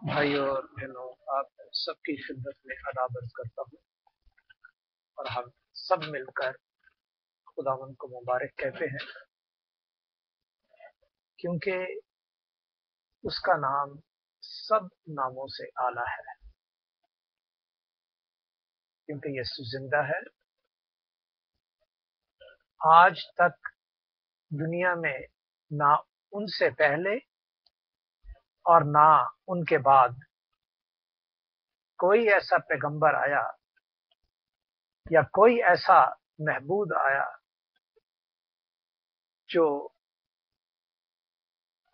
بھائیوں اور بہنوں، آپ سب کی خدمت میں آداب عرض کرتا ہوں اور ہم سب مل کر خداوند کو مبارک کہتے ہیں، کیونکہ اس کا نام سب ناموں سے اعلیٰ ہے، کیونکہ یسوع زندہ ہے۔ آج تک دنیا میں نہ ان سے پہلے اور نہ ان کے بعد کوئی ایسا پیغمبر آیا یا کوئی ایسا محبوب آیا جو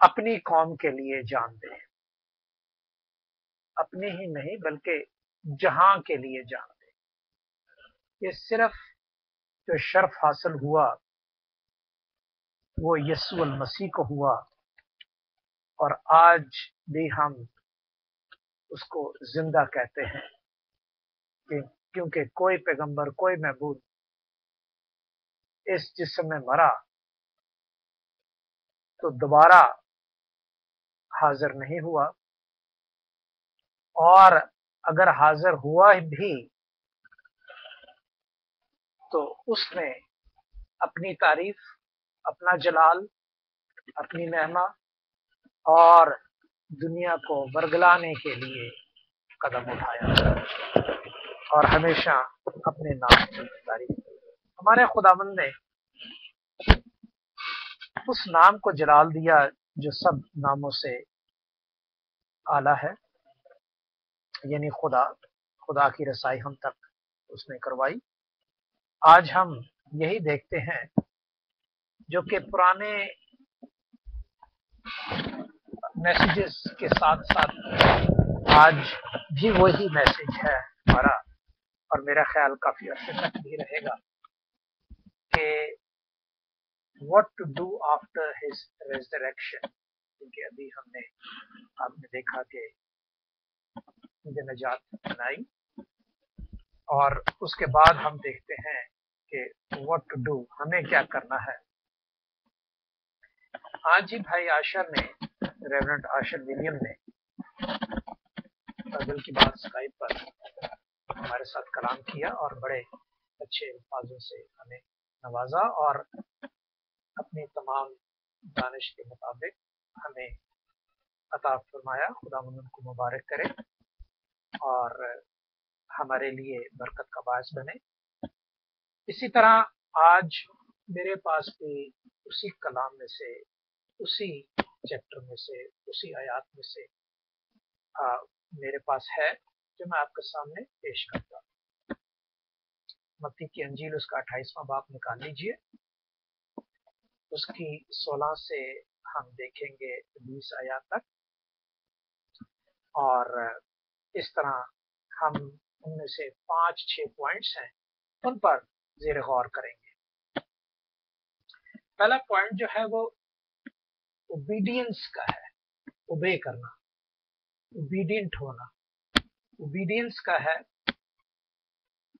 اپنی قوم کے لیے جان دے، اپنی ہی نہیں بلکہ جہاں کے لیے جان دے۔ یہ صرف جو شرف حاصل ہوا وہ یسوع المسیح کو ہوا، اور آج بھی ہم اس کو زندہ کہتے ہیں، کیونکہ کوئی پیغمبر، کوئی محبوب اس جسم میں مرا تو دوبارہ حاضر نہیں ہوا، اور اگر حاضر ہوا بھی تو اس نے اپنی تعریف، اپنا جلال، اپنی مہما اور دنیا کو ورگلانے کے لیے قدم اٹھایا اور ہمیشہ اپنے نام کی تعریف کی۔ ہمارے خداوند نے اس نام کو جلال دیا جو سب ناموں سے اعلیٰ ہے، یعنی خدا کی رسائی ہم تک اس نے کروائی۔ آج ہم یہی دیکھتے ہیں جو کہ پرانے میسیجز کے ساتھ ساتھ آج بھی وہی میسیج ہے ہمارا، اور میرا خیال کافی عرصے تک بھی رہے گا، کہ what to do after his resurrection، کیونکہ ابھی آپ نے دیکھا کہ مجھے نجات بنائی، اور اس کے بعد ہم دیکھتے ہیں کہ what to do، ہمیں کیا کرنا ہے۔ آج ہی بھائی آشر نے، ریورنڈ آشر ولیم نے دل کی بات اسکائپ پر ہمارے ساتھ کلام کیا اور بڑے اچھے الفاظوں سے ہمیں نوازا، اور اپنی تمام دانش کے مطابق ہمیں عطا فرمایا۔ خدا ان کو مبارک کرے اور ہمارے لیے برکت کا باعث بنے۔ اسی طرح آج میرے پاس بھی اسی کلام میں سے، اسی چیپٹر میں سے، اسی آیات میں سے میرے پاس ہے جو میں آپ کے سامنے پیش کرتا ہوں۔ متی کی انجیل اس کا 28واں باب نکال لیجئے، اس کی 16 سے ہم دیکھیں گے 20 آیات تک، اور اس طرح ہم ان میں سے 5-6 پوائنٹس ہیں، ان پر زیر غور کریں گے۔ پہلا پوائنٹ جو ہے وہ اوبیڈینس کا ہے، اوبے کرنا، اوبیڈینٹ ہونا، اوبیڈینس کا ہے۔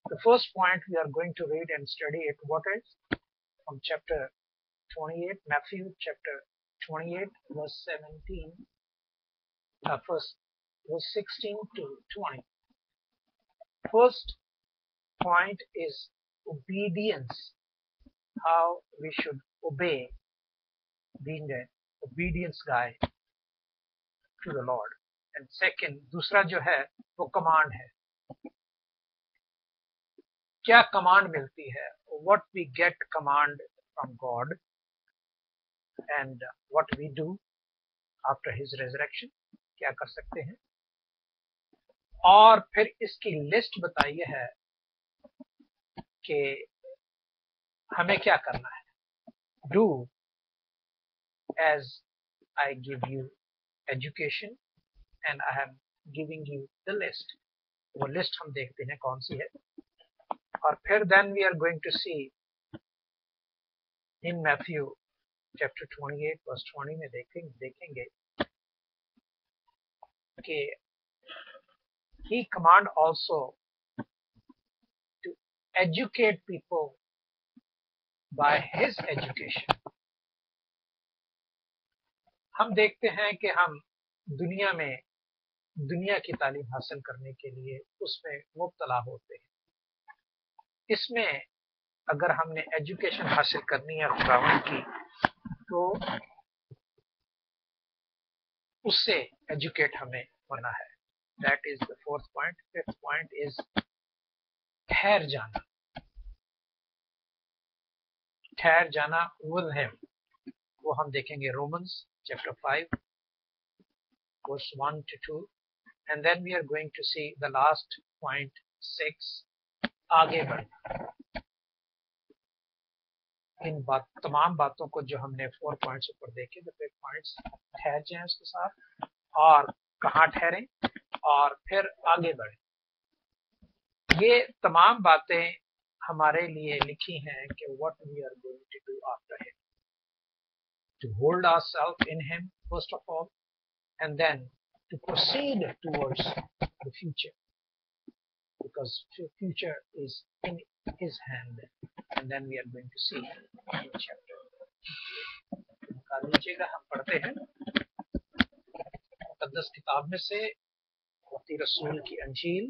The first point we are going to read and study it, what is from chapter 28, Matthew chapter 28, verse 17, verse 16 to 20. First point is obedience, how we should obey, being an obedience guy to the Lord. And second, دوسرا جو ہے وہ command ہے، کیا command ملتی ہے، what we get command from God and what we do after his resurrection، کیا کر سکتے ہیں، اور پھر اس کی لسٹ بتائیے ہے کہ ہمیں کیا کرنا ہے۔ do as I give you education and I am giving you the list، وہ لسٹ ہم دیکھتے ہیں کون سی ہے، اور پھر then we are going to see in Matthew chapter 28 verse 20 میں دیکھیں گے کہ he command also to educate people by his education۔ ہم دیکھتے ہیں کہ ہم دنیا میں दुनिया की तालीम हासिल करने के लिए उसमें मुब्तला होते हैं। इसमें अगर हमने एजुकेशन हासिल करनी है खुदावंद की, तो उससे एजुकेट हमें होना है। That is the fourth point. Fifth point is ठहर जाना। ठहर जाना विद हिम, वो हम देखेंगे Romans chapter 5 verse 1 to 2, and then we are going to see the last point 6, आगे बढ़ना। इन तमाम बातों को जो हमने 4 पॉइंट्स ऊपर देखे, तो 5 पॉइंट्स ठहर जाएं उसके साथ, और कहाँ ठहरें और फिर आगे बढ़ें। ये तमाम बातें हमारे लिए लिखी हैं कि what we are going to do after him, to hold ourselves in him first of all, and then to proceed towards the future, because the future is in his hand, and then we are going to see in chapter। नीचेगा हम पढ़ते हैं मुक़द्दस किताब में से मत्ती रसूल की अंजील,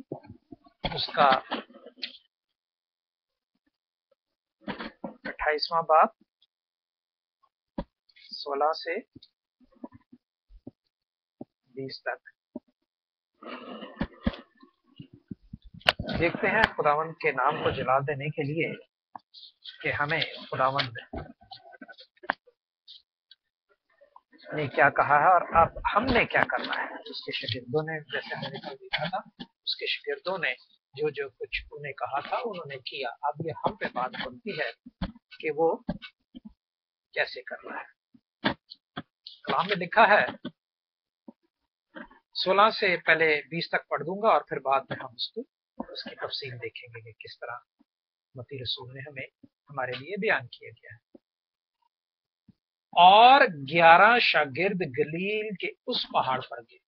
उसका 28वां बाब 16 से 20 तक। देखते हैं खुदावंद के नाम को जला देने के लिए कि हमें खुदावंद ने क्या कहा है और अब हमने क्या करना है। उसके शागिर्दों ने, जैसे हमने कल देखा था, उसके शागिर्दों ने जो जो कुछ उन्हें कहा था उन्होंने किया। अब ये हम पे बात बनती है कि वो कैसे करना है। कलाम में लिखा है, 16 से पहले 20 तक पढ़ दूंगा और फिर बाद में हम उसकी तफसील देखेंगे कि किस तरह मत्ती रसूल ने हमें हमारे लिए बयान किया गया है। और 11 शागिर्द गलील के उस पहाड़ पर गए।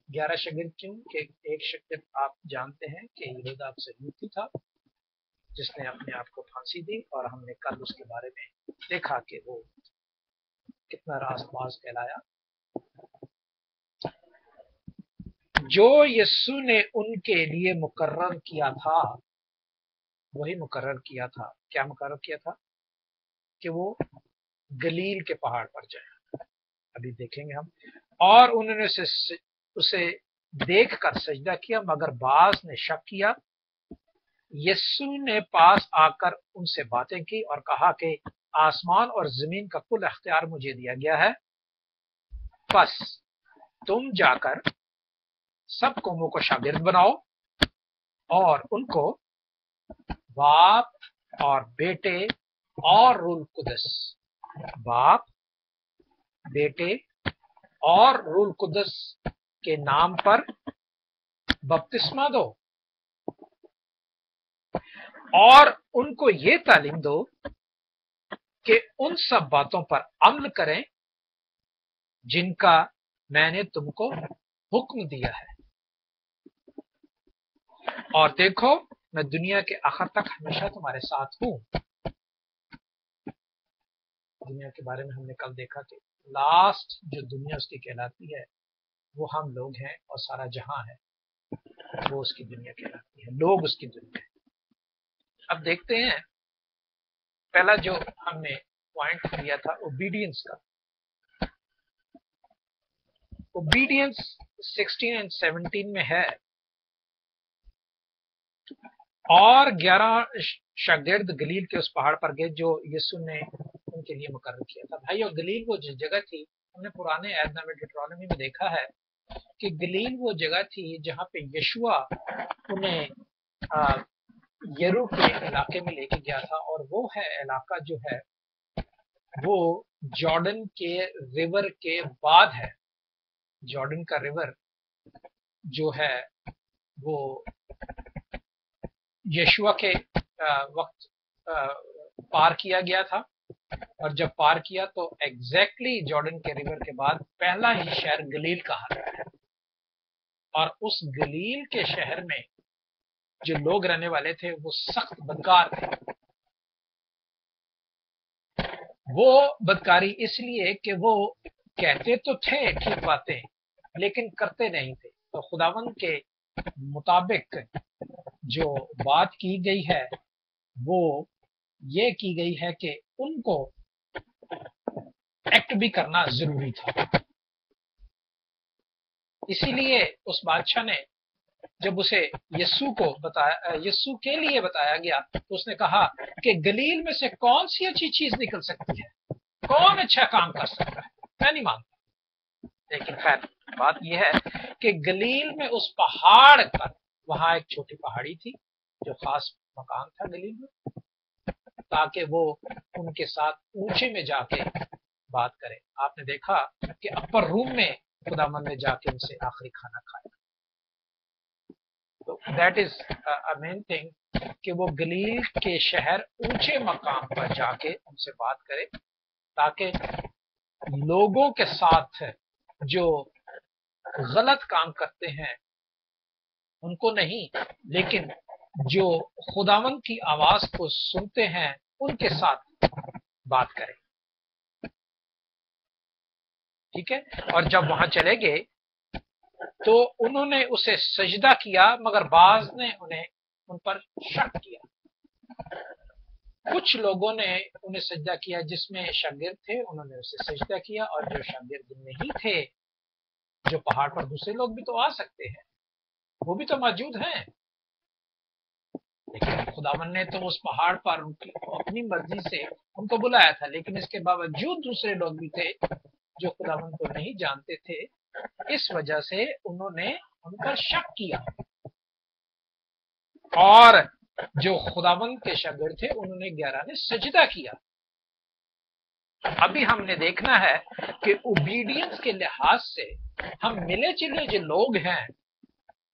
11 शागिर्द क्यों? कि एक शागिर्द आप जानते हैं कि यहूदा इस्करियोती था, जिसने अपने आप को फांसी दी, और हमने कल उसके बारे में देखा कि वो कितना रास्तबाज कहलाया। जो यीशु ने उनके लिए मुकर्रर किया था, वही मुकर्रर किया था। क्या मुकर्रर किया था? कि वो गलील के पहाड़ पर जाए। अभी देखेंगे हम। और उन्होंने उसे देखकर सजदा किया, मगर बाज ने शक किया। यीशु ने पास आकर उनसे बातें की और कहा कि आसमान और जमीन का कुल अख्तियार मुझे दिया गया है, बस तुम जाकर सब कौमों को शागिर्द बनाओ और उनको बाप और बेटे और रूह कुदस, बाप, बेटे और रूह कुदस के नाम पर बपतिस्मा दो, और उनको ये तालीम दो कि उन सब बातों पर अमल करें जिनका मैंने तुमको हुक्म दिया है। और देखो, मैं दुनिया के आखिर तक हमेशा तुम्हारे साथ हूं। दुनिया के बारे में हमने कल देखा कि लास्ट जो दुनिया उसकी कहलाती है वो हम लोग हैं, और सारा जहां है वो उसकी दुनिया कहलाती है, लोग उसकी दुनिया है। अब देखते हैं, पहला जो हमने पॉइंट लिया था ओबीडियंस का। ओबीडियंस 16 और 17 में है। और 11 शागिर्द गलील के उस पहाड़ पर गए जो यीशु ने उनके लिए मुकर्रर किया था। भाई, और गलील वो जिस जगह थी, हमने पुराने अहदनामे डिट्रोनॉमी में देखा है कि गलील वो जगह थी जहां पे यीशुआ उन्हें यरू के इलाके में लेके गया था, और वो है इलाका जो है वो जॉर्डन के रिवर के बाद है। जॉर्डन का रिवर जो है वो यीशुआ के वक्त पार किया गया था, और जब पार किया तो एग्जैक्टली जॉर्डन के रिवर के बाद पहला ही शहर गलील कहा गया है। और उस गलील के शहर में जो लोग रहने वाले थे वो सख्त बदकार थे। वो बदकारी इसलिए कि वो कहते तो थे ठीक बातें, لیکن کرتے نہیں تھے. تو خداوند کے مطابق جو بات کی گئی ہے وہ یہ کی گئی ہے کہ ان کو ایکٹ بھی کرنا ضروری تھا. اسی لیے اس بادشاہ نے جب اسے یسوع کے لیے بتایا گیا تو اس نے کہا کہ گلیل میں سے کون سی اچھی چیز نکل سکتی ہے, کون اچھا کام کر سکتا ہے, میں نہیں مانتا. لیکن خیر بات یہ ہے کہ گلیل میں اس پہاڑ پر, وہاں ایک چھوٹی پہاڑی تھی جو خاص مقام تھا گلیل میں, تاکہ وہ ان کے ساتھ اونچے میں جا کے بات کرے. آپ نے دیکھا کہ اپر روم میں خداوند نے جا کے ان سے آخری کھانا کھایا. تو دیٹ از مین تھنگ کہ وہ گلیل کے شہر اونچے مقام پر جا کے ان سے بات کرے, تاکہ لوگوں کے ساتھ جو غلط کام کرتے ہیں ان کو نہیں, لیکن جو خداوند کی آواز کو سنتے ہیں ان کے ساتھ بات کرے. ٹھیک ہے. اور جب وہاں چلے گئے تو انہوں نے اسے سجدہ کیا, مگر بعض نے ان پر شک کیا. کچھ لوگوں نے انہیں سجدہ کیا, جس میں شاگرد تھے انہوں نے اسے سجدہ کیا, اور جو شاگرد نہیں تھے, جو پہاڑ پر دوسرے لوگ بھی تو آ سکتے ہیں, وہ بھی تو موجود ہیں, لیکن خداوند نے تو اس پہاڑ پر اپنی مرضی سے ان کو بلایا تھا. لیکن اس کے باوجود دوسرے لوگ بھی تھے جو خداوند کو نہیں جانتے تھے, اس وجہ سے انہوں نے ان پر شک کیا, اور جو خداوند کے شاگرد تھے انہوں نے 11 نے سجدہ کیا. ابھی ہم نے دیکھنا ہے کہ اوبیڈینس کے لحاظ سے ہم ملے جلے جو لوگ ہیں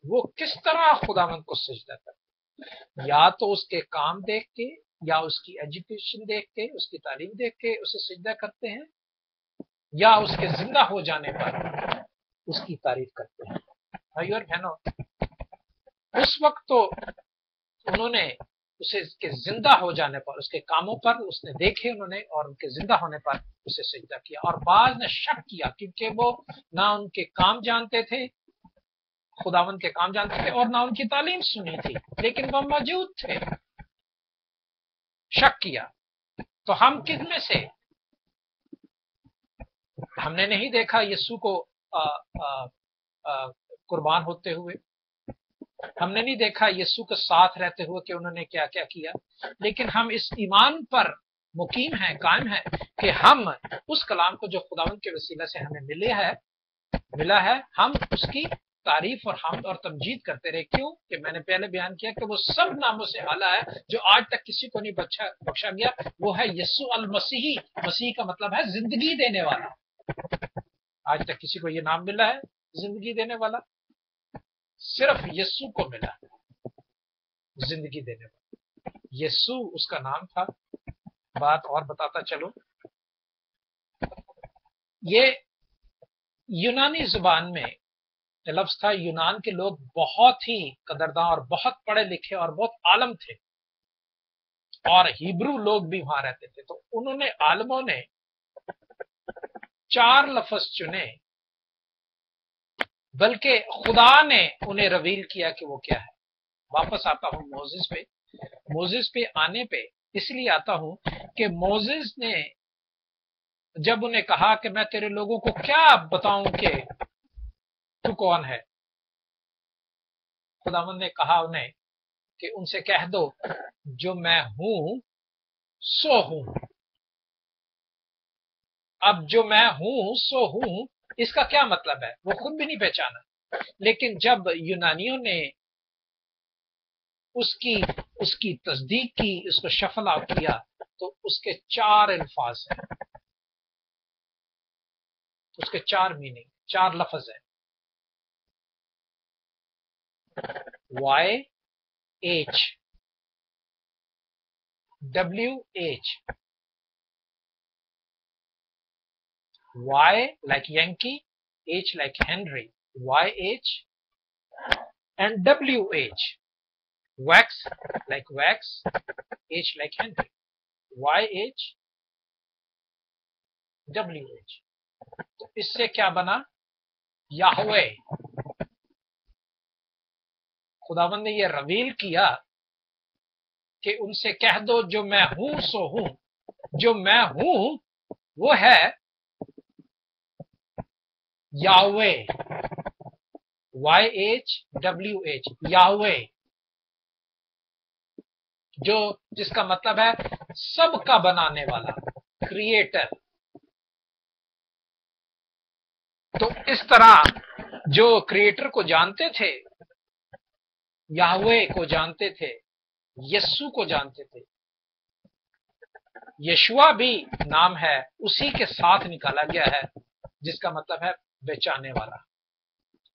وہ کس طرح خداوند کو سجدہ کرتے ہیں. یا تو اس کے کام دیکھ کے, یا اس کی ایجوکیشن دیکھ کے, اس کی تعلیم دیکھ کے اسے سجدہ کرتے ہیں, یا اس کے زندہ ہو جانے پر اس کی تعریف کرتے ہیں. بھائیو اور بہنوں, اس وقت تو انہوں نے اسے اس کے زندہ ہو جانے پر, اس کے کاموں پر اس نے دیکھے انہوں نے, اور ان کے زندہ ہونے پر اسے سجدہ کیا. اور بعض نے شک کیا کیونکہ وہ نہ ان کے کام جانتے تھے, خداوند کے کام جانتے تھے, اور نہ ان کی تعلیم سنی تھی, لیکن وہ موجود تھے. شک کیا. تو ہم کس میں سے, ہم نے نہیں دیکھا یسوع کو قربان ہوتے ہوئے, ہم نے نہیں دیکھا یسوع کے ساتھ رہتے ہوئے کہ انہوں نے کیا کیا کیا, لیکن ہم اس ایمان پر مقیم ہیں, قائم ہیں کہ ہم اس کلام کو جو خداوند کے وسیلہ سے ہمیں ملا ہے, ہم اس کی تعریف اور حمد اور تمجید کرتے رہے. کیوں کہ میں نے پہلے بیان کیا کہ وہ سب ناموں سے اعلیٰ ہے جو آج تک کسی کو نہیں بخشا گیا, وہ ہے یسوع المسیحی. مسیح کا مطلب ہے زندگی دینے والا. آج تک کسی کو یہ نام ملا ہے زندگی دینے والا؟ صرف یسوع کو ملا زندگی دینے والا. یسوع اس کا نام تھا. بات اور بتاتا چلو, یہ یونانی زبان میں لفظ تھا. یونان کے لوگ بہت ہی قدرداں اور بہت پڑھے لکھے اور بہت عالم تھے, اور ہیبرو لوگ بھی وہاں رہتے تھے. تو انہوں نے, عالموں نے 4 لفظ چنے, بلکہ خدا نے انہیں ریویل کیا کہ وہ کیا ہے. واپس آتا ہوں موزیز پہ آنے پہ اس لیے آتا ہوں کہ موزیز نے جب انہیں کہا کہ میں تیرے لوگوں کو کیا بتاؤں کہ تو کون ہے, خداوند نے کہا انہیں کہ ان سے کہہ دو جو میں ہوں سو ہوں. اب جو میں ہوں سو ہوں, اس کا کیا مطلب ہے وہ خود بھی نہیں پہچانا. لیکن جب یونانیوں نے اس کی تصدیق کی, اس کو شفل آؤٹ کیا, تو اس کے 4 الفاظ ہیں, اس کے 4 میننگ, 4 لفظ ہیں. YH WH, Y like Yankee, H like Henry, YH, and WH, wax like wax, H like Henry, YH WH. تو اس سے کیا بنا؟ याहवे, खुदावंद ने ये रवील किया कि उनसे कह दो जो मैं हूं सो हूं। जो मैं हूं वो है याहवे, YHWH, याहवे, जो जिसका मतलब है सबका बनाने वाला, क्रिएटर। तो इस तरह जो क्रिएटर को जानते थे, याहवे को जानते थे, यस्सु को जानते थे। यशुआ भी नाम है, उसी के साथ निकाला गया है, जिसका मतलब है बचाने वाला।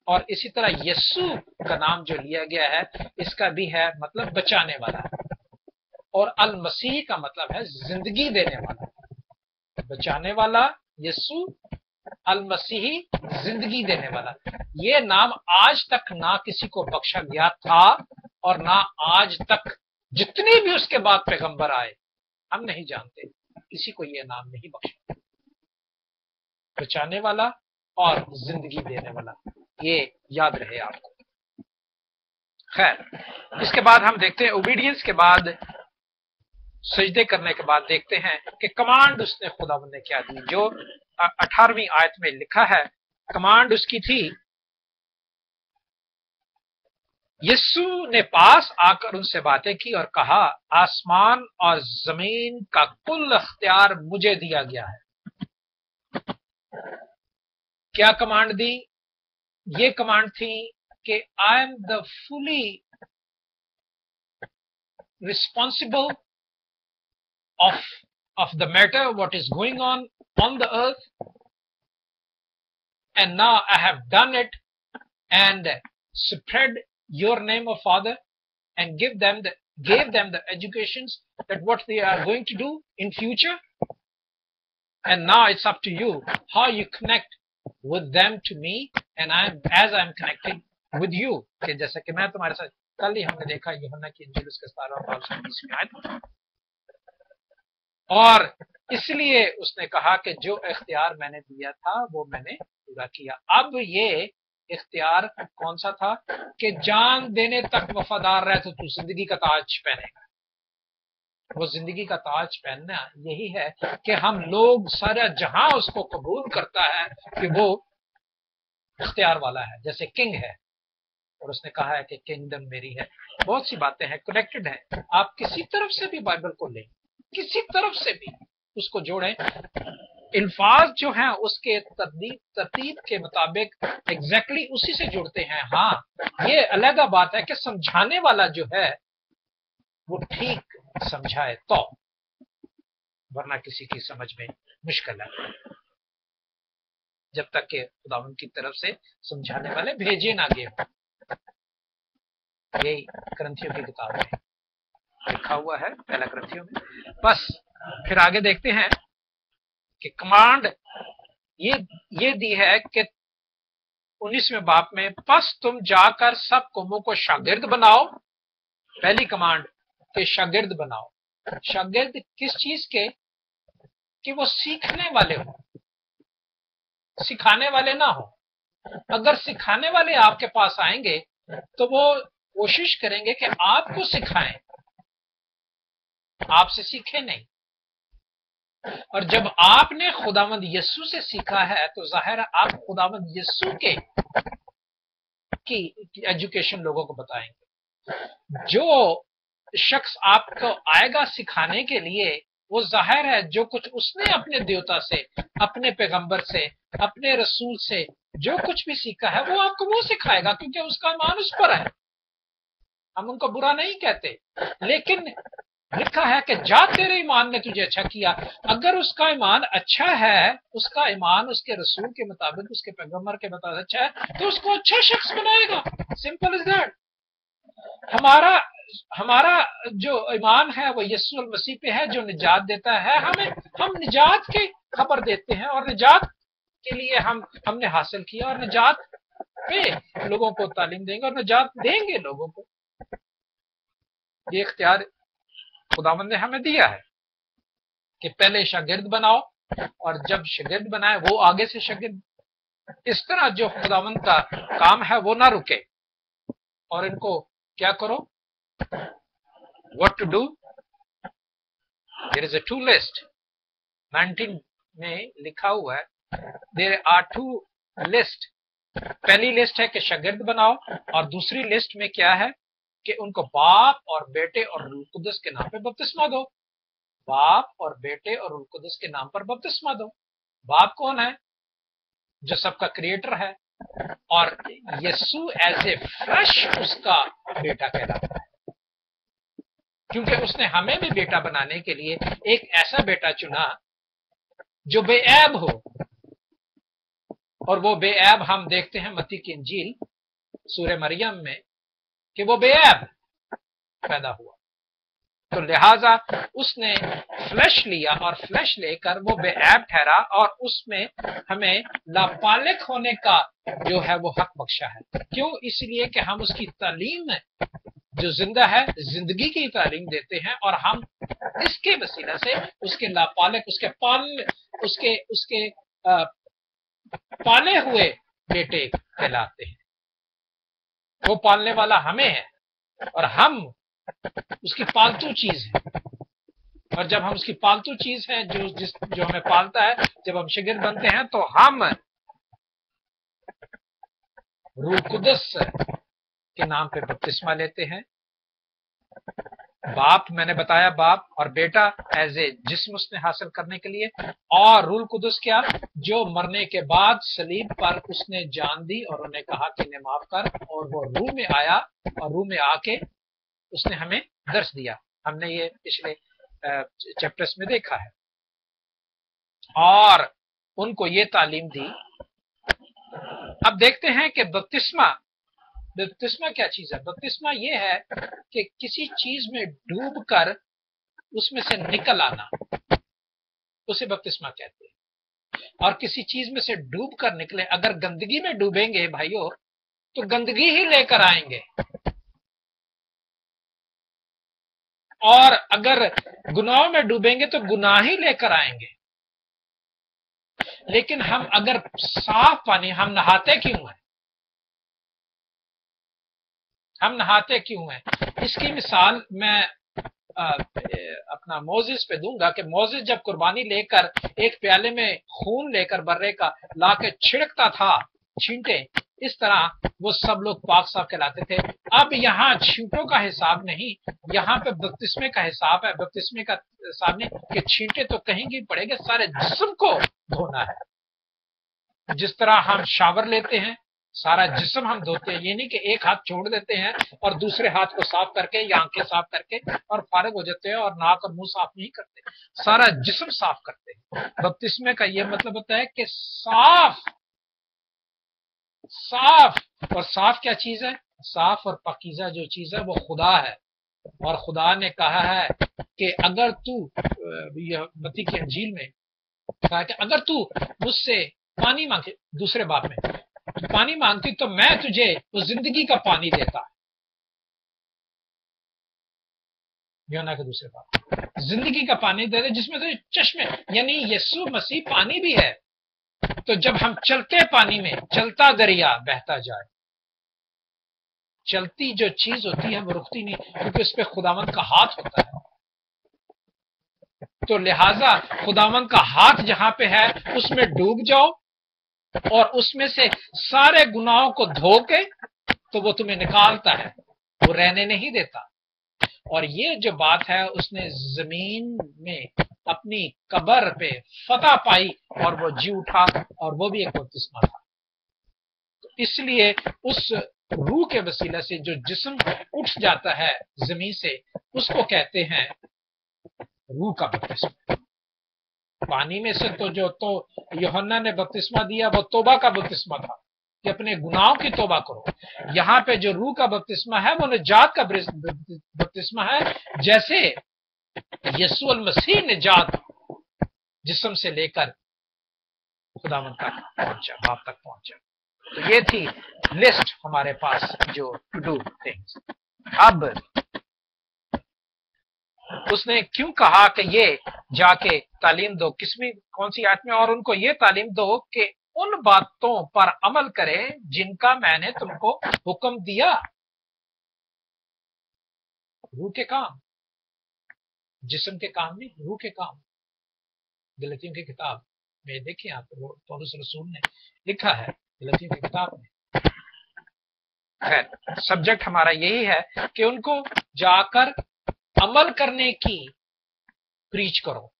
और इसी तरह यस्सु का नाम जो लिया गया है, इसका भी है मतलब बचाने वाला। और अल मसीह का मतलब है जिंदगी देने वाला। बचाने वाला यस्सु, अल मसीही जिंदगी देने वाला। ये नाम आज तक ना किसी को बख्शा गया था और ना आज तक जितने भी उसके बाद पैगंबर आए, हम नहीं जानते किसी को ये नाम नहीं बख्शा। बचाने वाला और जिंदगी देने वाला, ये याद रहे आपको। खैर, इसके बाद हम देखते हैं ओबीडियंस के बाद, सजदे करने के बाद देखते हैं कि कमांड उसने खुदावंद ने क्या दी। जो 18वीं आयत में लिखा है, कमांड उसकी थी, यीशु ने पास आकर उनसे बातें की और कहा, आसमान और जमीन का कुल अख्तियार मुझे दिया गया है। क्या कमांड दी? ये कमांड थी कि I am the fully responsible of the matter what is going on the earth, and now I have done it and spread your name, O Father, and gave them the educations that what they are going to do in future. And now it's up to you how you connect with them to me, and as I'm connecting with you. कि जैसा कि मैं तुम्हारे साथ, कल ही हमने देखा यूहन्ना की इंजील उसके 17 आयत। और इसलिए उसने कहा कि जो इख्तियार मैंने दिया था वो मैंने पूरा किया। अब ये इख्तियार कौन सा था कि जान देने तक वफादार रहे तो तू जिंदगी का ताज पहनेगा। वो जिंदगी का ताज पहनना यही है कि हम लोग, सारा जहां उसको कबूल करता है कि वो इख्तियार वाला है, जैसे किंग है, और उसने कहा है कि किंगडम मेरी है। बहुत सी बातें हैं, कनेक्टेड है। आप किसी तरफ से भी बाइबल को लें, किसी तरफ से भी उसको जोड़ें, अल्फाज जो हैं उसके तरतीब के मुताबिक एग्जैक्टली उसी से जुड़ते हैं। हाँ, ये अलग बात है कि समझाने वाला जो है वो ठीक समझाए तो, वरना किसी की समझ में मुश्किल है, जब तक कि खुदावंद की तरफ से समझाने वाले भेजे ना गए हो। यही करंथियों की किताब में लिखा हुआ है, पहला करंथियों में। बस फिर आगे देखते हैं कि कमांड ये दी है कि 19वें बाब में, बस तुम जाकर सब कौमों को शागिर्द बनाओ। पहली कमांड कि शागिर्द बनाओ। शागिर्द किस चीज के? कि वो सीखने वाले हो, सिखाने वाले ना हो। अगर सिखाने वाले आपके पास आएंगे तो वो कोशिश करेंगे कि आपको सिखाएं, आपसे सीखे नहीं। और जब आपने खुदावंद यीशु से सीखा है तो जाहिर है आप खुदावंद यीशु की एजुकेशन लोगों को बताएंगे। जो शख्स आपको आएगा सिखाने के लिए, वो जाहिर है जो कुछ उसने अपने देवता से, अपने पैगंबर से, अपने रसूल से जो कुछ भी सीखा है वो आपको वो सिखाएगा, क्योंकि उसका ईमान उस पर है। हम उनको बुरा नहीं कहते, लेकिन लिखा है कि जा तेरे ईमान ने तुझे अच्छा किया। अगर उसका ईमान अच्छा है, उसका ईमान उसके रसूल के मुताबिक, उसके पैगंबर के मुताबिक अच्छा है, तो उसको अच्छा शख्स बनाएगा। Simple is that. हमारा जो ईमान है वो यीशु मसीह पे है, जो निजात देता है। हम निजात की खबर देते हैं, और निजात के लिए हमने हासिल किया, और निजात पे लोगों को तालीम देंगे, और निजात देंगे लोगों को। ये इख्तियार खुदावंद ने हमें दिया है कि पहले शागिर्द बनाओ, और जब शागिर्द बनाए वो आगे से शागिर्द इस तरह जो खुदावंद का काम है वो ना रुके, और इनको क्या करो, what to do, there is a two list, 19 में लिखा हुआ है, देयर आर टू लिस्ट। पहली लिस्ट है कि शागिर्द बनाओ, और दूसरी लिस्ट में क्या है कि उनको बाप और बेटे और रूह कुदस के नाम पे बपतिस्मा दो। बाप और बेटे और रूह कुदस के नाम पर बपतिस्मा दो। बाप कौन है? जो सबका क्रिएटर है, और यीशु एज ए फ्लैश उसका बेटा कहलाता है, क्योंकि उसने हमें भी बेटा बनाने के लिए एक ऐसा बेटा चुना जो बेऐब हो, और वो बेऐब हम देखते हैं मत्ती की इंजील सूरह मरियम में कि वो बेऐब पैदा हुआ। तो लिहाजा उसने फ्लैश लिया, और फ्लैश लेकर वो बेऐब ठहरा, और उसमें हमें लापालिक होने का जो है वो हक बख्शा है। क्यों? इसलिए कि हम उसकी तालीम जो जिंदा है, जिंदगी की तालीम देते हैं, और हम इसके वसीला से उसके लापालिक, उसके पाले हुए बेटे कहलाते हैं। वो पालने वाला हमें है, और हम उसकी पालतू चीज है। और जब हम उसकी पालतू चीज है जो हमें पालता है, जब हम शागिर्द बनते हैं तो हम रूह कुदस के नाम पे बपतिस्मा लेते हैं। बाप, मैंने बताया, बाप और बेटा एज ए जिस्म उसने हासिल करने के लिए, और रूह कुदस क्या, जो मरने के बाद सलीब पर उसने जान दी और उन्हें कहा कि इन्हें माफ कर, और वो रूह में आया, और रूह में आके उसने हमें दर्श दिया। हमने ये पिछले चैप्टर्स में देखा है, और उनको ये तालीम दी। अब देखते हैं कि बपतिस्मा क्या चीज है। बपतिस्मा ये है कि किसी चीज में डूबकर उसमें से निकल आना, उसे बपतिस्मा कहते हैं। और किसी चीज में से डूबकर निकले, अगर गंदगी में डूबेंगे भाइयों तो गंदगी ही लेकर आएंगे, और अगर गुनाह में डूबेंगे तो गुनाह ही लेकर आएंगे। लेकिन हम अगर साफ पानी, हम नहाते क्यों हैं? हम नहाते क्यों हैं? इसकी मिसाल मैं अपना मोजिस पे दूंगा कि मोजिस जब कुर्बानी लेकर एक प्याले में खून लेकर बर्रे का लाके छिड़कता था, छींटे, इस तरह वो सब लोग पाक साफ कहलाते थे। अब यहाँ छींटों का हिसाब नहीं, यहाँ पे बपतिस्मे का हिसाब है। बपतिस्मे का हिसाब नहीं कि छींटे तो कहीं भी पड़ेंगे, सारे जिस्म को धोना है। जिस तरह हम शावर लेते हैं, सारा जिस्म हम धोते हैं, ये नहीं कि एक हाथ छोड़ देते हैं और दूसरे हाथ को साफ करके या आंखें साफ करके और फारिग हो जाते हैं, और नाक और मुंह साफ नहीं करते, सारा जिस्म साफ करते हैं। बपतिस्मे का ये मतलब होता है कि साफ। और साफ क्या चीज है? साफ और पाकीज़ा जो चीज है वो खुदा है। और खुदा ने कहा है कि अगर तू, मत्ती की इंजील में कहा कि अगर तू मुझसे पानी मांगे, दूसरे बाप में पानी मांगती तो मैं तुझे उस जिंदगी का पानी देता। यूहन्ना के दूसरे बाप, जिंदगी का पानी दे दे जिसमें तो चश्मे, यानी यीशु मसीह पानी भी है। तो जब हम चलते पानी में, चलता दरिया बहता जाए, चलती जो चीज होती है वो रुकती नहीं, क्योंकि उस पर खुदावंद का हाथ होता है। तो लिहाजा खुदावंद का हाथ जहां पे है उसमें डूब जाओ, और उसमें से सारे गुनाहों को धो के तो वो तुम्हें निकालता है, वो रहने नहीं देता। और ये जो बात है, उसने जमीन में अपनी कब्र पे फतह पाई और वो जी उठा, और वो भी एक बपतिस्मा था। तो इसलिए उस रूह के वसीला से जो जिस्म उठ जाता है जमीन से, उसको कहते हैं रूह का बपतिस्मा। पानी में से तो जो तो यूहन्ना ने बपतिस्मा दिया वो तौबा का बपतिस्मा था कि अपने गुनाहों की तौबा करो। यहाँ पे जो रूह का बपतिस्मा है वो निजात का बपतिस्मा है, जैसे यीशु मसीह निजात जिस्म से लेकर खुदावंद तक पहुंचा, बाप तक पहुंचा। तो ये थी लिस्ट हमारे पास जो टू डू थिंग्स। अब उसने क्यों कहा कि ये जाके तालीम दो, किसमें, कौन सी आयत में? और उनको ये तालीम दो कि उन बातों पर अमल करें जिनका मैंने तुमको हुक्म दिया। रूह के काम, जिस्म के काम नहीं, रूह के काम। गलतियों की किताब में देखिए आप, पौलुस रसूल ने लिखा है गलतियों की किताब में। खैर, सब्जेक्ट हमारा यही है कि उनको जाकर अमल करने की प्रीच करो।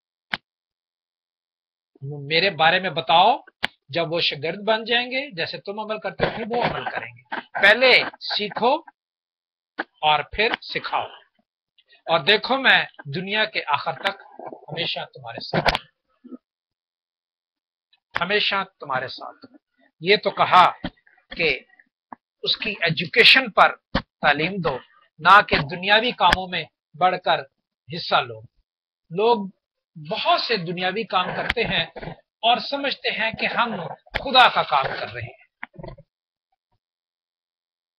मेरे बारे में बताओ, जब वो शागिर्द बन जाएंगे, जैसे तुम अमल करते हो, फिर वो अमल करेंगे। पहले सीखो और फिर सिखाओ, और देखो मैं दुनिया के आखिर तक हमेशा तुम्हारे साथ, हमेशा तुम्हारे साथ। ये तो कहा कि उसकी एजुकेशन पर तालीम दो, ना कि दुनियावी कामों में बढ़कर हिस्सा लो। लोग बहुत से दुनियावी काम करते हैं और समझते हैं कि हम खुदा का काम कर रहे हैं।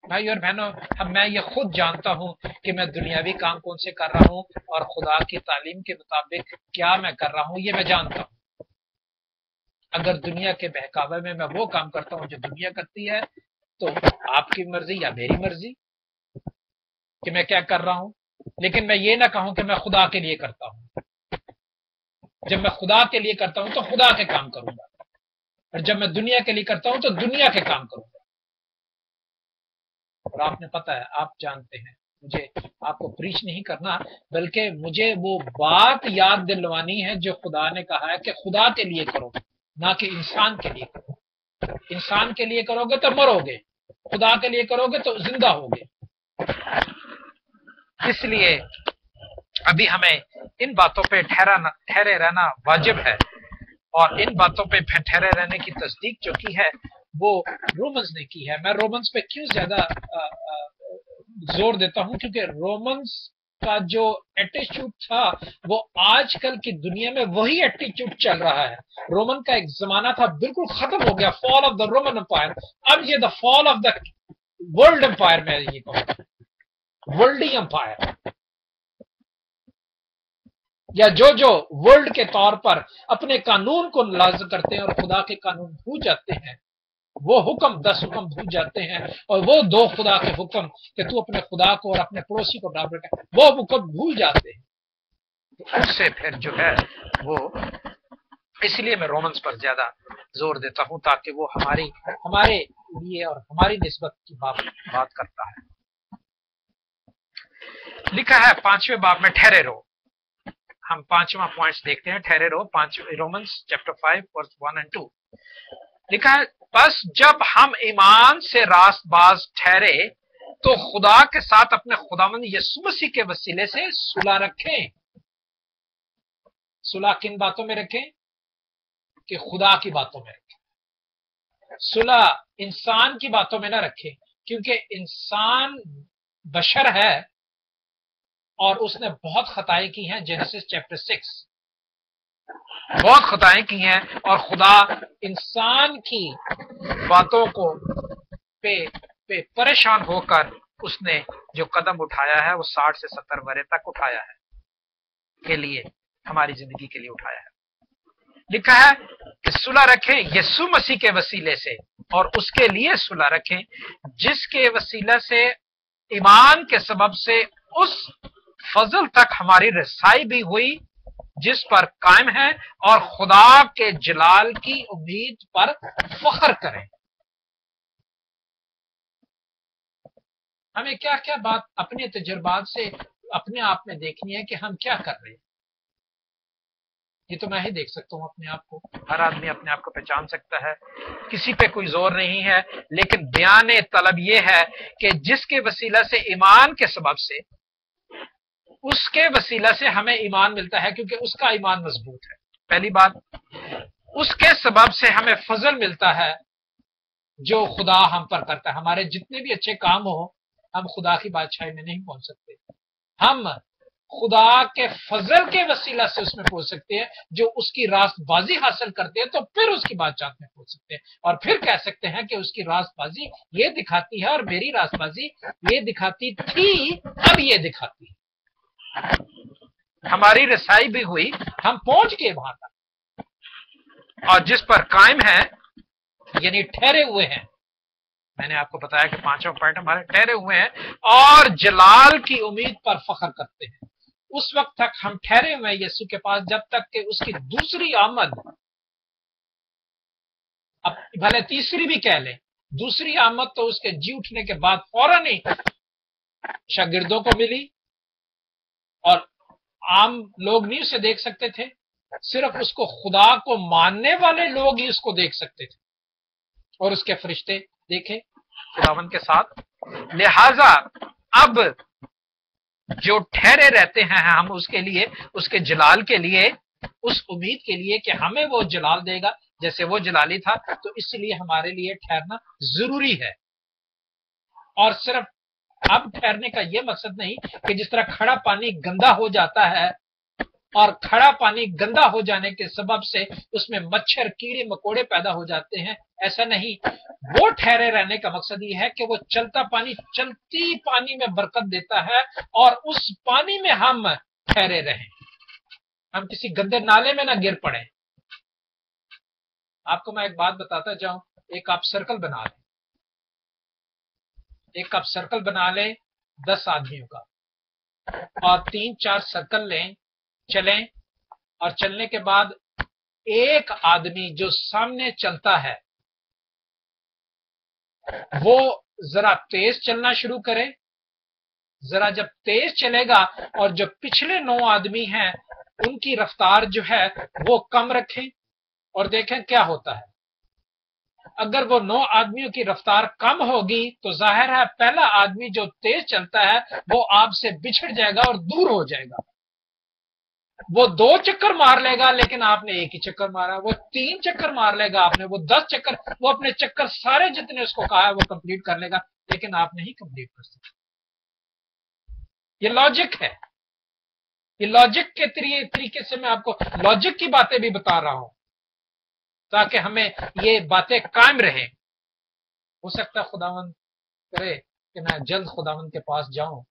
भाई और बहनों, मैं ये खुद जानता हूं कि मैं दुनियावी काम कौन से कर रहा हूं और खुदा की तालीम के मुताबिक क्या मैं कर रहा हूं, ये मैं जानता हूं। अगर दुनिया के बहकावे में मैं वो काम करता हूं जो दुनिया करती है, तो आपकी मर्जी या मेरी मर्जी कि मैं क्या कर रहा हूं। लेकिन मैं ये ना कहूं कि मैं खुदा के लिए करता हूं। जब मैं खुदा के लिए करता हूं तो खुदा के काम करूंगा, और जब मैं दुनिया के लिए करता हूं तो दुनिया के काम करूंगा। और आपने पता है, आप जानते हैं, मुझे आपको प्रीच नहीं करना, बल्कि मुझे वो बात याद दिलवानी है जो खुदा ने कहा है कि खुदा के लिए करो, ना कि इंसान के लिए करो। इंसान के लिए करोगे तो मरोगे, खुदा के लिए करोगे तो जिंदा होगे। इसलिए अभी हमें इन बातों पे ठहरे रहना वाजिब है, और इन बातों पे ठहरे रहने की तस्दीक जो की है वो रोमन्स ने की है। मैं रोमन्स पे क्यों ज्यादा जोर देता हूं, क्योंकि रोमन्स का जो एटीट्यूड था वो आजकल की दुनिया में वही एटीट्यूड चल रहा है। रोमन का एक जमाना था, बिल्कुल खत्म हो गया, fall of the Roman empire. अब ये the fall of the world empire में ये कहूंगा, वर्ल्डी एम्पायर, या जो वर्ल्ड के तौर पर अपने कानून को लाज़ करते हैं और खुदा के कानून भूल जाते हैं। वो हुक्म 10 हुक्म भूल जाते हैं, और वो 2 खुदा के हुक्म कि तू अपने खुदा को और अपने पड़ोसी को बराबर कर, वो हुक्म भूल जाते हैं। तो उससे फिर जो है वो, इसलिए मैं रोमन्स पर ज्यादा जोर देता हूं, ताकि वो हमारे लिए और हमारी निस्बत की बात करता है। लिखा है 5वें बाब में, ठहरे रहो। हम 5वां पॉइंट्स देखते हैं, ठहरे रहो। रोमन्स चैप्टर 5 वर्स 1 और 2 लिखा है, बस जब हम ईमान से रास्तबाज ठहरे तो खुदा के साथ अपने खुदावंद यीशु मसीह के वसीले से सुलह रखें। सुलह किन बातों में रखें? कि खुदा की बातों में रखें। सुलह इंसान की बातों में ना रखें, क्योंकि इंसान बशर है और उसने बहुत खताएं की हैं। जेनेसिस चैप्टर 6 बहुत खताएं की हैं, और खुदा इंसान की बातों को पे परेशान होकर उसने जो कदम उठाया है वो 60 से 70 वर्ष तक उठाया है, के लिए, हमारी जिंदगी के लिए उठाया है। लिखा है कि सुलह रखें यीशु मसीह के वसीले से, और उसके लिए सुलह रखें जिसके वसीले से ईमान के सबब से उस फजल तक हमारी रसाई भी हुई जिस पर कायम है, और खुदा के जलाल की उम्मीद पर फख्र करें। हमें क्या क्या बात अपने तजुर्बात से अपने आप में देखनी है कि हम क्या कर रहे हैं। ये तो मैं ही देख सकता हूं अपने आप को, हर आदमी अपने आप को पहचान सकता है, किसी पे कोई जोर नहीं है। लेकिन बयान तलब यह है कि जिसके वसीला से ईमान के सबब से, उसके वसीला से हमें ईमान मिलता है, क्योंकि उसका ईमान मजबूत है। पहली बात, उसके सबब से हमें फजल मिलता है जो खुदा हम पर करता है। हमारे जितने भी अच्छे काम हो, हम खुदा की बादशाही में नहीं पहुंच सकते। हम खुदा के फजल के वसीला से उसमें पहुंच सकते हैं। जो उसकी रास्तबाजी हासिल करते हैं तो फिर उसकी बादशाह में पहुंच सकते हैं, और फिर कह सकते हैं कि उसकी रास्तबाजी ये दिखाती है और मेरी रास्तबाजी ये दिखाती थी, अब ये दिखाती है। हमारी रसाई भी हुई, हम पहुंच गए वहां तक, और जिस पर कायम है यानी ठहरे हुए हैं। मैंने आपको बताया कि पांचों पॉइंट हमारे ठहरे हुए हैं और जलाल की उम्मीद पर फख्र करते हैं। उस वक्त तक हम ठहरे हुए हैं यीशु के पास जब तक कि उसकी दूसरी आमद, अब भले तीसरी भी कह लें, दूसरी आमद तो उसके जी उठने के बाद फौरन ही शागिर्दों को मिली और आम लोग नहीं उसे देख सकते थे, सिर्फ उसको खुदा को मानने वाले लोग ही उसको देख सकते थे और उसके फरिश्ते देखे खुदावन के साथ। लिहाजा अब जो ठहरे रहते हैं हम उसके लिए, उसके जलाल के लिए, उस उम्मीद के लिए कि हमें वो जलाल देगा जैसे वो जलाली था, तो इसलिए हमारे लिए ठहरना जरूरी है। और सिर्फ अब ठहरने का यह मकसद नहीं कि जिस तरह खड़ा पानी गंदा हो जाता है और खड़ा पानी गंदा हो जाने के सबब से उसमें मच्छर कीड़े मकोड़े पैदा हो जाते हैं, ऐसा नहीं। वो ठहरे रहने का मकसद ये है कि वो चलता पानी चलती पानी में बरकत देता है और उस पानी में हम ठहरे रहें, हम किसी गंदे नाले में ना गिर पड़े। आपको मैं एक बात बताता जाऊं, एक आप सर्कल बना लें, एक आप सर्कल बना लें 10 आदमियों का और 3-4 सर्कल लें, चलें, और चलने के बाद एक आदमी जो सामने चलता है वो जरा तेज चलना शुरू करे। जरा जब तेज चलेगा और जो पिछले 9 आदमी हैं उनकी रफ्तार जो है वो कम रखें और देखें क्या होता है। अगर वो 9 आदमियों की रफ्तार कम होगी तो जाहिर है पहला आदमी जो तेज चलता है वो आपसे बिछड़ जाएगा और दूर हो जाएगा। वो 2 चक्कर मार लेगा लेकिन आपने एक ही चक्कर मारा, वो 3 चक्कर मार लेगा आपने, वो 10 चक्कर, वो अपने चक्कर सारे जितने उसको कहा है वो कंप्लीट कर लेगा, लेकिन आप नहीं कंप्लीट कर सकते। ये लॉजिक है, ये लॉजिक के तरीके से मैं आपको लॉजिक की बातें भी बता रहा हूं ताकि हमें ये बातें कायम रहे। हो सकता है खुदावन करे कि मैं जल्द खुदावन के पास जाऊं,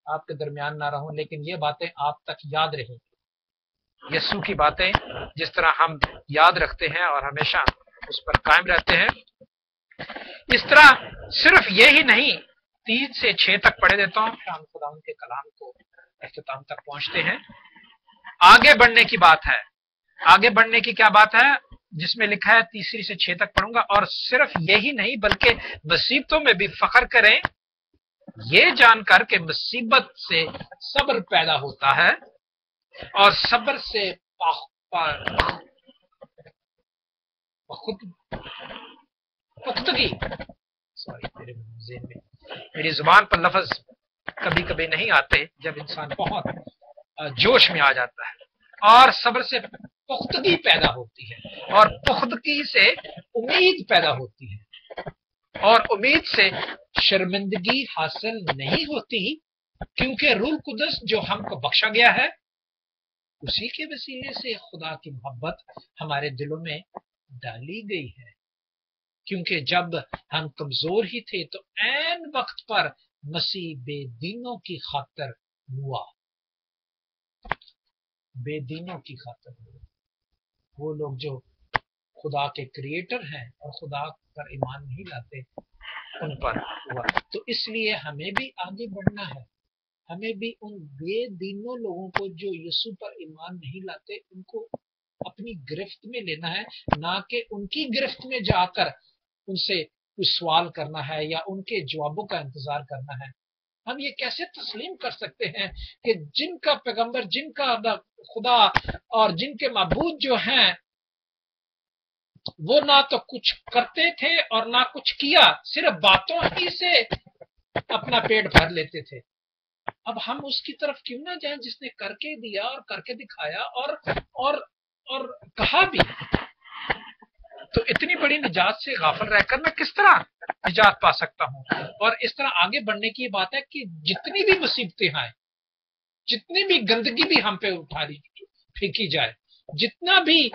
आपके दरमियान ना रहूं, लेकिन ये बातें आप तक याद रहेंगी। यीशु की बातें जिस तरह हम याद रखते हैं और हमेशा उस पर कायम रहते हैं, इस तरह सिर्फ यही नहीं, 3 से 6 तक पढ़े देता हूं, हम खुदावन के कलाम को इख्तिताम तक पहुंचते हैं। आगे बढ़ने की बात है। आगे बढ़ने की क्या बात है जिसमें लिखा है 3 से 6 तक पढ़ूंगा। और सिर्फ यही नहीं बल्कि मुसीबतों में भी फख्र करें, ये जानकर के मुसीबत से सब्र पैदा होता है और सब्र से पुख्तगी, सॉरी मेरी जुबान पर लफ्ज कभी कभी नहीं आते जब इंसान बहुत जोश में आ जाता है, और सब्र से पुख्तगी पैदा होती है और पुख्तगी से उम्मीद पैदा होती है और उम्मीद से शर्मिंदगी हासिल नहीं होती, क्योंकि रूह कुदस जो हमको बख्शा गया है उसी के वसीले से खुदा की मोहब्बत हमारे दिलों में डाली गई है। क्योंकि जब हम कमजोर ही थे तो ऐन वक्त पर मसीह बेदीनों की खातिर हुआ, बेदीनों की खातिर हुआ। वो लोग जो खुदा के क्रिएटर हैं और खुदा पर ईमान नहीं लाते उन पर हुआ। तो इसलिए हमें भी आगे बढ़ना है, हमें भी उन बेदीनों लोगों को जो यीशु पर ईमान नहीं लाते उनको अपनी गिरफ्त में लेना है, ना कि उनकी गिरफ्त में जाकर उनसे कुछ सवाल करना है या उनके जवाबों का इंतजार करना है। हम ये कैसे तस्लीम कर सकते हैं कि जिनका पैगंबर, जिनका खुदा और जिनके माबूद जो हैं वो ना तो कुछ करते थे और ना कुछ किया, सिर्फ बातों ही से अपना पेट भर लेते थे। अब हम उसकी तरफ क्यों ना जाएं जिसने करके दिया और करके दिखाया और कहा भी। तो इतनी बड़ी निजात से गाफिल रहकर मैं किस तरह निजात पा सकता हूं। और इस तरह आगे बढ़ने की बात है कि जितनी भी मुसीबतें आए, जितनी भी गंदगी भी हम पे फेंकी जाए, जितना भी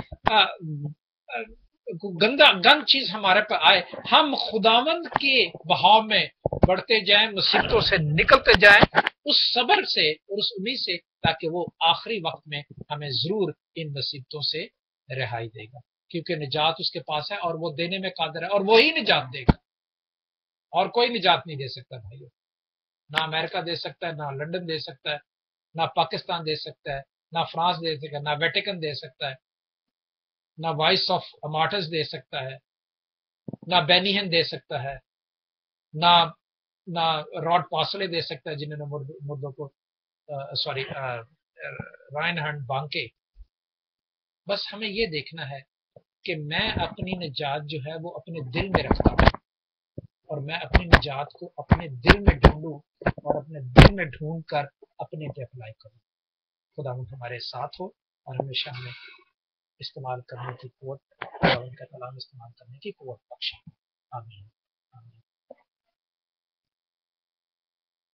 गंद चीज हमारे पे आए, हम खुदावंद के बहाव में बढ़ते जाएं, मुसीबतों से निकलते जाएं, उस सब्र से और उस उम्मीद से, ताकि वो आखिरी वक्त में हमें जरूर इन मुसीबतों से रिहाई देगा। کیونکہ نجات اس کے پاس ہے اور وہ دینے میں قادر ہے، اور وہی نجات دے گا، اور کوئی نجات نہیں دے سکتا بھائیو۔ نہ امریکہ دے سکتا ہے، نہ لنڈن دے سکتا ہے، نہ پاکستان دے سکتا ہے، نہ فرانس دے سکتا ہے، نہ ویٹیکن دے سکتا ہے، نہ وائس آف مارٹرز دے سکتا ہے، نہ بینیہن دے سکتا ہے، نہ نہ راڈ پاسلے دے سکتا ہے جنہوں نے مردوں کو سوری رائن ہنڈ بانکے۔ بس ہمیں یہ دیکھنا ہے کہ میں اپنی نجات جو ہے وہ اپنے دل میں رکھتا ہوں، اور میں اپنی نجات کو اپنے دل میں ڈھونڈوں اور اپنے دل میں ڈھونڈ کر اپنے پہ اپلائی کروں۔ خدا ہمارے ساتھ ہو اور ہمیشہ ہمیں استعمال کرنے کی قوت، خدا ان کا کلام استعمال کرنے کی قوت بخشے۔ آمین۔